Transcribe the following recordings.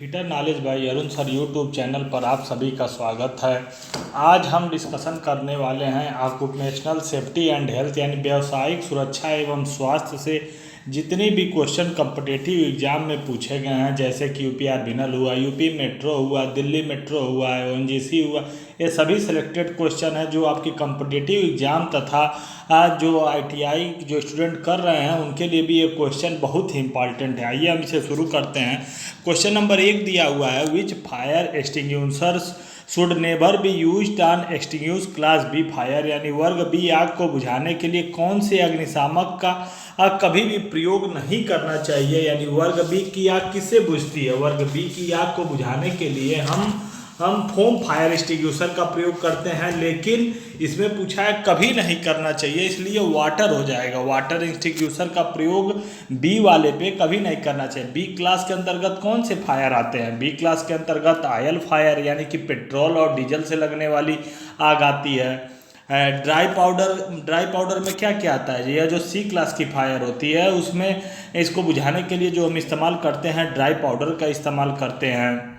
Heater knowledge by Arun sir YouTube channel पर आप सभी का स्वागत है। आज हम डिस्कशन करने वाले हैं ऑक्यूपेशनल सेफ्टी एंड हेल्थ यानी व्यावसायिक सुरक्षा एवं स्वास्थ्य से जितने भी क्वेश्चन कॉम्पिटिटिव एग्जाम में पूछे गए हैं, जैसे कि यूपीआरबीएनएल हुआ, यूपी मेट्रो हुआ, दिल्ली मेट्रो हुआ, ओएनजीसी हुआ, ये सभी सिलेक्टेड क्वेश्चन है जो आपकी कॉम्पिटिटिव एग्जाम तथा जो आईटीआई जो स्टूडेंट कर रहे हैं उनके लिए भी ये क्वेश्चन बहुत ही इंपॉर्टेंट है। आइए हम इसे शुरू करते हैं। क्वेश्चन नंबर 1 दिया हुआ है, which fire extinguishers should never be used on extinguish class B fire, यानी वर्ग बी आग को बुझाने के लिए कौन से अग्निशामक का कभी भी प्रयोग नहीं करना चाहिए। यानी वर्ग बी की आग किससे बुझती है? वर्ग बी की आग को बुझाने के लिए हम फोम फायर एक्सटिंग्विशर का प्रयोग करते हैं, लेकिन इसमें पूछा है कभी नहीं करना चाहिए, इसलिए वाटर हो जाएगा। वाटर एक्सटिंग्विशर का प्रयोग बी वाले पे कभी नहीं करना चाहिए। बी क्लास के अंतर्गत कौन से फायर आते हैं? बी क्लास के अंतर्गत ऑयल फायर यानी कि पेट्रोल और डीजल से लगने वाली आग आती है। ड्राई पाउडर में क्या क्या आता है? यह जो सी क्लास की फायर होती है उसमें इसको बुझाने के लिए जो हम इस्तेमाल करते हैं ड्राई पाउडर का इस्तेमाल करते हैं।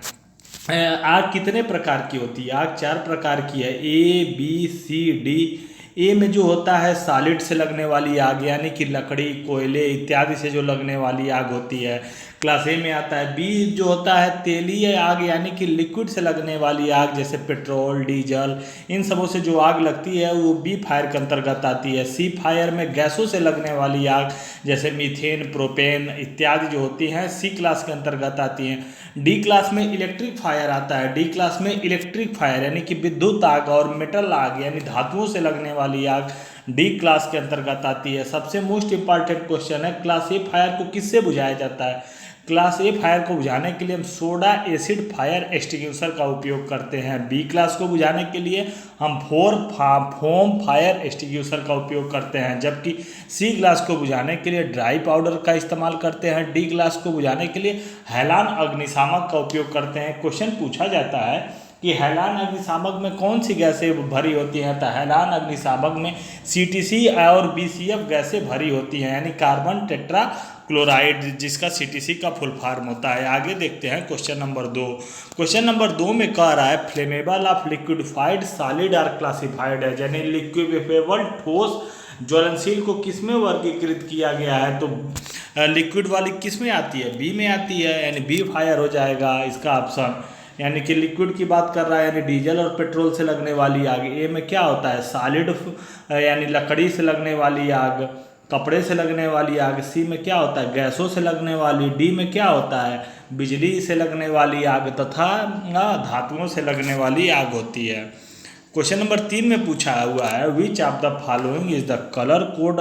आग कितने प्रकार की होती है? आग 4 प्रकार की है, ए बी सी डी। ए में जो होता है सॉलिड से लगने वाली आग यानी कि लकड़ी, कोयले इत्यादि से जो लगने वाली आग होती है, क्लास ए में आता है। बी जो होता है तेलीय आग यानी कि लिक्विड से लगने वाली आग, जैसे पेट्रोल, डीजल, इन सबों से जो आग लगती है वो बी फायर के अंतर्गत आती है। सी फायर में गैसों से लगने वाली आग जैसे मीथेन, प्रोपेन इत्यादि जो होती हैं सी क्लास के अंतर्गत आती हैं। डी क्लास में इलेक्ट्रिक फायर आता है। डी क्लास में इलेक्ट्रिक फायर यानी कि विद्युत आग और मेटल आग यानी धातुओं से लगने वाली आग डी क्लास के अंतर्गत आती है। सबसे मोस्ट इंपॉर्टेंट क्वेश्चन है, क्लास ए फायर को किससे बुझाया जाता है? क्लास ए फायर को बुझाने के लिए हम सोडा एसिड फायर एक्सटिंग्विशर का उपयोग करते हैं। बी क्लास को बुझाने के लिए हम फोम फायर एक्सटिंग्विशर का उपयोग करते हैं, जबकि सी क्लास को बुझाने के लिए ड्राई पाउडर का इस्तेमाल करते हैं। डी क्लास को बुझाने के लिए हैलान अग्निशामक का उपयोग करते हैं। क्वेश्चन पूछा जाता है कि हैलान अग्निशामक में कौन सी गैसें भरी होती हैं? तो हैलान अग्निशामक में सीटीसी और बीसीएफ गैसें भरी होती हैं, यानी कार्बन टेट्रा क्लोराइड, जिसका सीटीसी का फुल फॉर्म होता है। आगे देखते हैं क्वेश्चन नंबर 2। क्वेश्चन नंबर 2 में कह रहा है, flammable of liquidified solid are classified है, यानी लिक्विडेबल ठोस ज्वलनशील को किस में वर्गीकृत किया गया है? तो लिक्विड वाली किस में आती है? बी में आती है, यानी बी फायर हो जाएगा इसका ऑप्शन। यानी कि लिक्विड की बात कर रहा है, यानी डीजल और पेट्रोल से लगने वाली आग। ए में क्या होता है? सॉलिड यानी लकड़ी से लगने वाली आग, कपड़े से लगने वाली आग। सी में क्या होता है? गैसों से लगने वाली। डी में क्या होता है? बिजली से लगने वाली आग तथा धातुओं से लगने वाली आग होती है। क्वेश्चन नंबर 3 में पूछा हुआ है, which of the following is the colour code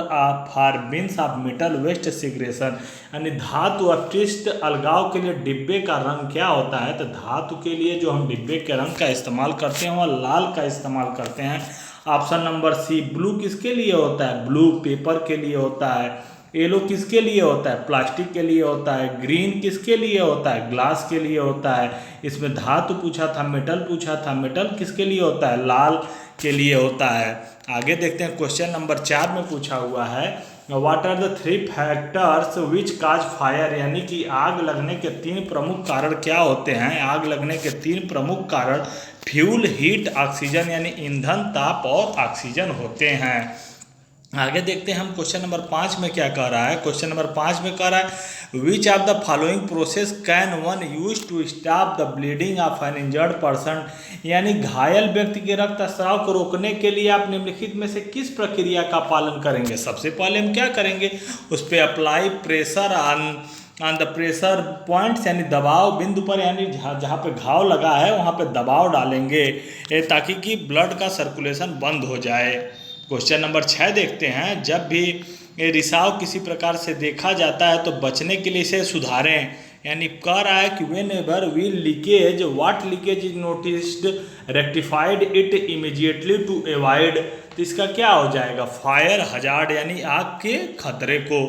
for bins of metal waste segregation, यानी धातु अपशिष्ट अलगाव के लिए डिब्बे का रंग क्या होता है? तो धातु के लिए जो हम डिब्बे के रंग का इस्तेमाल करते हैं वह लाल का इस्तेमाल करते हैं। ऑप्शन नंबर सी। ब्लू किसके लिए होता है? ब्लू पेपर के लिए होता है। येलो किसके लिए होता है? प्लास्टिक के लिए होता है। ग्रीन किसके लिए होता है? ग्लास के लिए होता है। इसमें धातु पूछा था, मेटल पूछा था, मेटल किसके लिए होता है? लाल के लिए होता है। आगे देखते हैं क्वेश्चन नंबर 4 में पूछा हुआ है, what are the 3 factors which cause fire, यानी कि आग लगने के 3 प्रमुख कारण क्या होते हैं? आग लगने के 3 प्रमुख कारण फ्यूल, हीट, ऑक्सीजन यानी ईंधन, ताप और ऑक्सीजन होते हैं। आगे देखते हैं हम क्वेश्चन नंबर 5 में क्या कह रहा है। क्वेश्चन नंबर 5 में कह रहा है, which of the following process can one use to stop the bleeding of an injured person, यानी घायल व्यक्ति के रक्तस्राव को रोकने के लिए आप निम्नलिखित में से किस प्रक्रिया का पालन करेंगे? सबसे पहले हम क्या करेंगे, उस पर apply pressure on the pressure points, यानी दबाव बिंदु पर, यानी जहाँ पे घाव लगा है वहाँ पे दबाव डालेंगे ताकि कि ब्लड का सर्कुलेशन बंद हो जाए। क्वेश्चन नंबर 6 देखते हैं, जब भी रिसाव किसी प्रकार से देखा जाता है तो बचने के लिए इसे सुधारें, यानी कह रहा है कि whenever wheel leakage what leakage is noticed rectified it immediately to avoid, तो इसका क्या हो जाएगा? फायर हजार्ड, यानी आग के खतरे को,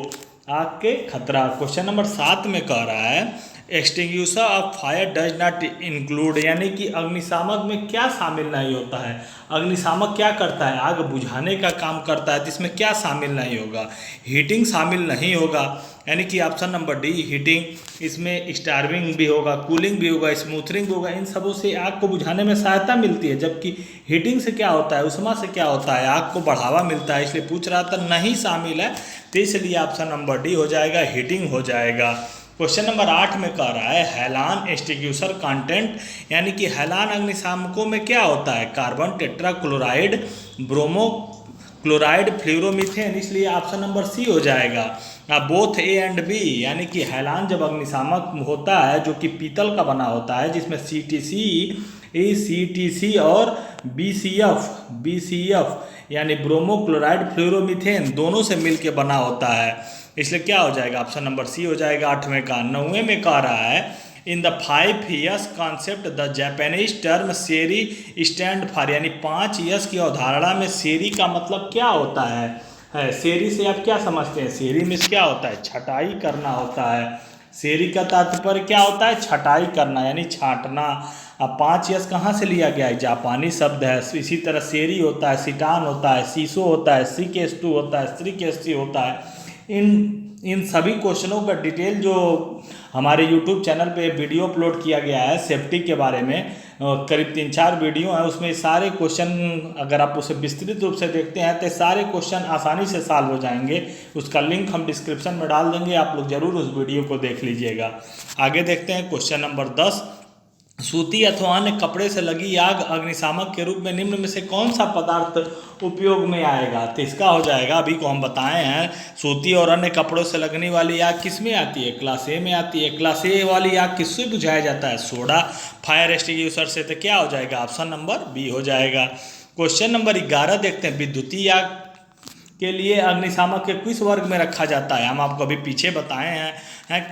आग के खतरा। क्वेश्चन नंबर 7 में कह रहा है, extinguisher of fire does not include, यानी कि अग्निशामक में क्या शामिल नहीं होता है। अग्निशामक क्या करता है, आग बुझाने का काम करता है, तो इसमें क्या शामिल नहीं होगा, हीटिंग शामिल नहीं होगा, यानी कि ऑप्शन नंबर डी हीटिंग। इसमें स्टार्विंग भी होगा, कूलिंग भी होगा, स्मूथरिंग भी होगा, इन सबों से आग को बुझाने में सहायता मिलती है। जबकि हीटिंग से क्या होता है, उष्मा से क्या होता है, आग को बढ़ावा मिलता है। इसलिए पूछ रहा था, नहीं शामिल है, तो इसलिए ऑप्शन नंबर डी हो जाएगा, हीटिंग हो जाएगा। क्वेश्चन नंबर 8 में कह रहा है हैलान एक्सटिंग्विशर कंटेंट, यानी कि हैलान अग्निशामकों में क्या होता है, carbon tetra chloride, bromo chloride, fluoromethane, इसलिए ऑप्शन नंबर सी हो जाएगा। बोथ ए एंड बी, यानी कि हैलान जब अग्निशामक होता है जो कि पीतल का बना होता है, जिसमें CTC और BCF यानी ब्रोमो क्लोराइड फ्लोरोमीथेन दोनों से मिलकर बना होता है, इसलिए क्या हो जाएगा, ऑप्शन नंबर सी हो जाएगा 8वें का। 9वें में कह रहा है in the 5 S concept the Japanese term seiri stand for, यानी 5 यस की अवधारणा में सेरी का मतलब क्या होता है। सेरी से आप क्या समझते हैं, सेरी में क्या होता है, छटाई करना होता है। सेरी का तात्पर्य क्या होता है, छटाई करना यानी छांटना। अब 5 यस कहाँ से लिया गया है, जापानी शब्द है। इसी तरह सेरी होता है, सिटान होता है, सीसो होता है, सिकेस्टू होता है, स्त्रीकेस्टी होता है। इन सभी क्वेश्चनों का डिटेल जो हमारे YouTube चैनल पे वीडियो अपलोड किया गया है सेफ्टी के बारे में, करीब 3-4 वीडियो हैं, उसमें सारे क्वेश्चन अगर आप उसे विस्तृत रूप से देखते हैं तो सारे क्वेश्चन आसानी से सॉल्व हो जाएंगे। उसका लिंक हम डिस्क्रिप्शन में डाल देंगे, आप लोग जरूर उस वीडियो को देख लीजिएगा। आगे देखते हैं क्वेश्चन नंबर 10, सूती अथवा अन्य कपड़े से लगी आग अग्निशामक के रूप में निम्न में से कौन सा पदार्थ उपयोग में आएगा, तो इसका हो जाएगा, अभी को हम बताए हैं, सूती और अन्य कपड़ों से लगने वाली आग किस में आती है, क्लास ए में आती है। क्लास ए वाली आग किससे बुझाया जाता है, सोडा फायर एक्सटिंग्विशर से, तो क्या हो जाएगा, ऑप्शन नंबर बी हो जाएगा। क्वेश्चन नंबर 11 देखते हैं, विद्युतीय आग के लिए अग्निशामक के किस वर्ग में रखा जाता है। हम आपको अभी पीछे बताए हैं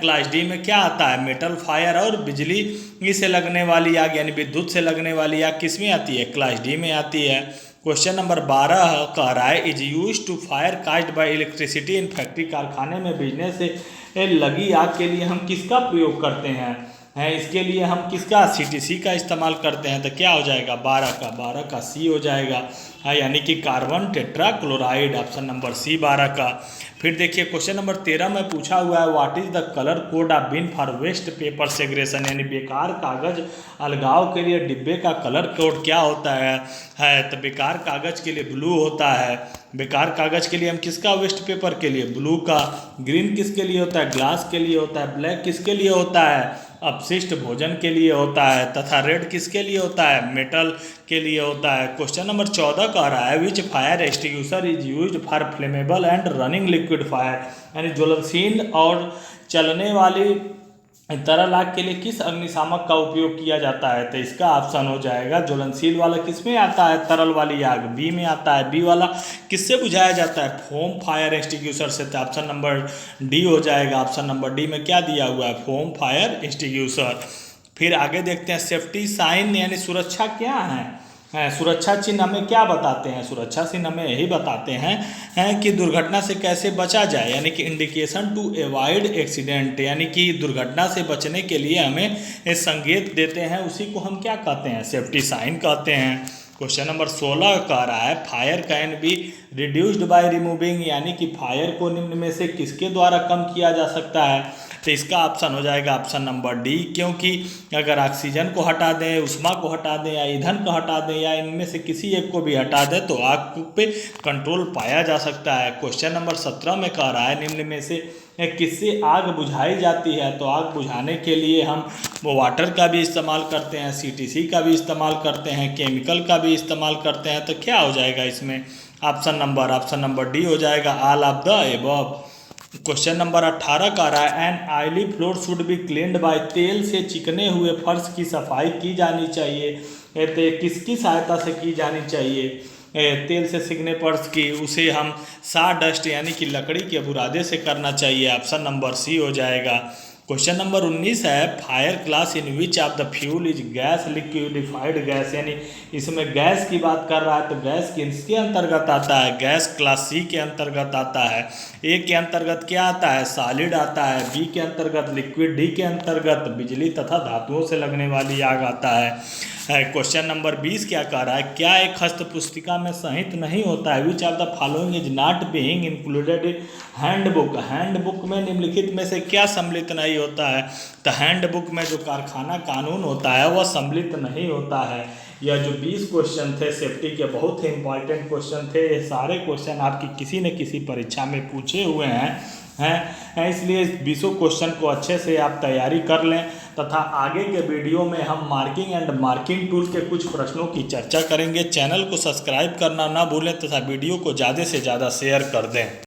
क्लास डी में क्या आता है, मेटल फायर और बिजली से लगने वाली आग यानी विद्युत से लगने वाली आग किस में आती है, क्लास डी में आती है। क्वेश्चन नंबर 12 कह रहा है is use to fire caused by electricity in factory, कारखाने में बिजली से लगी आग के लिए हम किसका प्रयोग करते हैं, इसके लिए हम किसका, CTC का इस्तेमाल करते हैं, तो क्या हो जाएगा, 12 का सी हो जाएगा, यानी कि carbon tetra chloride, option number C 12 का। फिर देखिए क्वेश्चन नंबर 13 में पूछा हुआ है what is the colour code of bin for waste paper segregation, यानी बेकार कागज अलगाव के लिए डिब्बे का कलर कोड क्या होता है, तो बेकार कागज के लिए ब्लू होता है। बेकार कागज के लिए हम किसका, वेस्ट पेपर के लिए ब्लू का। ग्रीन किसके लिए होता है, ग्लास के लिए होता है। ब्लैक किसके लिए होता है, अपशिष्ट भोजन के लिए होता है। तथा रेड किसके लिए होता है, मेटल के लिए होता है। क्वेश्चन नंबर 14 कह रहा है which fire extinguisher is used for flammable and running liquid fire, यानी ज्वलनशील और चलने वाली तरल आग के लिए किस अग्निशामक का उपयोग किया जाता है, तो इसका ऑप्शन हो जाएगा ज्वलनशील वाला किस में आता है, तरल वाली आग बी में आता है। बी वाला किससे बुझाया जाता है, फोम फायर एक्सटिंग्विशर से, तो ऑप्शन नंबर डी हो जाएगा। ऑप्शन नंबर डी में क्या दिया हुआ है, फोम फायर एक्सटिंग्विशर। फिर आगे देखते हैं सेफ्टी साइन यानी सुरक्षा क्या है, सुरक्षा चिन्ह हमें क्या बताते हैं, सुरक्षा चिन्ह हमें यही बताते हैं कि दुर्घटना से कैसे बचा जाए, यानी कि इंडिकेशन टू अवॉइड एक्सीडेंट, यानी कि दुर्घटना से बचने के लिए हमें संकेत देते हैं, उसी को हम क्या कहते हैं, सेफ्टी साइन कहते हैं। क्वेश्चन नंबर 16 कह रहा है fire can be reduced by removing, यानी कि फायर को निम्न में से किसके द्वारा कम किया जा सकता है, तो इसका ऑप्शन हो जाएगा ऑप्शन नंबर डी, क्योंकि अगर ऑक्सीजन को हटा दें, उष्मा को हटा दें या ईंधन को हटा दें या इनमें से किसी एक को भी हटा दें तो आग पे कंट्रोल पाया जा सकता है। क्वेश्चन नंबर 17 में कह रहा है निम्न में से किससे आग बुझाई जाती है, तो आग बुझाने के लिए हम वाटर का भी इस्तेमाल करते हैं, CTC का भी इस्तेमाल करते हैं, केमिकल का भी इस्तेमाल करते हैं, तो क्या हो जाएगा इसमें, ऑप्शन नंबर डी हो जाएगा, all of the above. Question number 18 का रहा है an oily floor should be cleaned by, तेल से चिकने हुए फर्श की सफाई की जानी चाहिए, तो किसकी सहायता से की जानी चाहिए, तेल से सिकने फर्श की, उसे हम सा डस्ट यानी कि लकड़ी के बुरादे से करना चाहिए, ऑप्शन नंबर सी हो जाएगा। क्वेश्चन नंबर 19 है fire class in which of the fuel is gas liquefied gas, यानी इसमें गैस की बात कर रहा है तो गैस किसके अंतर्गत आता है, गैस क्लास सी के अंतर्गत आता है। ए के अंतर्गत क्या आता है, सॉलिड आता है। बी के अंतर्गत लिक्विड। डी के अंतर्गत बिजली तथा धातुओं से लगने वाली आग आता है। क्वेश्चन नंबर 20 क्या कह रहा है, क्या एक हस्त पुस्तिका में संहित नहीं होता है, which of the following is not being included in handbook, handbook में निम्नलिखित में से क्या सम्मिलित नहीं होता है। तो हैंडबुक में जो कारखाना कानून होता है वह सम्मिलित नहीं होता है। यह जो 20 क्वेश्चन थे सेफ्टी के बहुत ही इंपॉर्टेंट क्वेश्चन थे। ये सारे क्वेश्चन आपकी किसी न किसी परीक्षा में पूछे हुए हैं, इसलिए 20 क्वेश्चन को अच्छे से आप तैयारी कर लें तथा आगे के वीडियो में हम मार्किंग एंड मार्किंग टूल के कुछ प्रश्नों की चर्चा करेंगे। चैनल को सब्सक्राइब करना ना भूलें तथा वीडियो को ज़्यादा से ज़्यादा शेयर कर दें।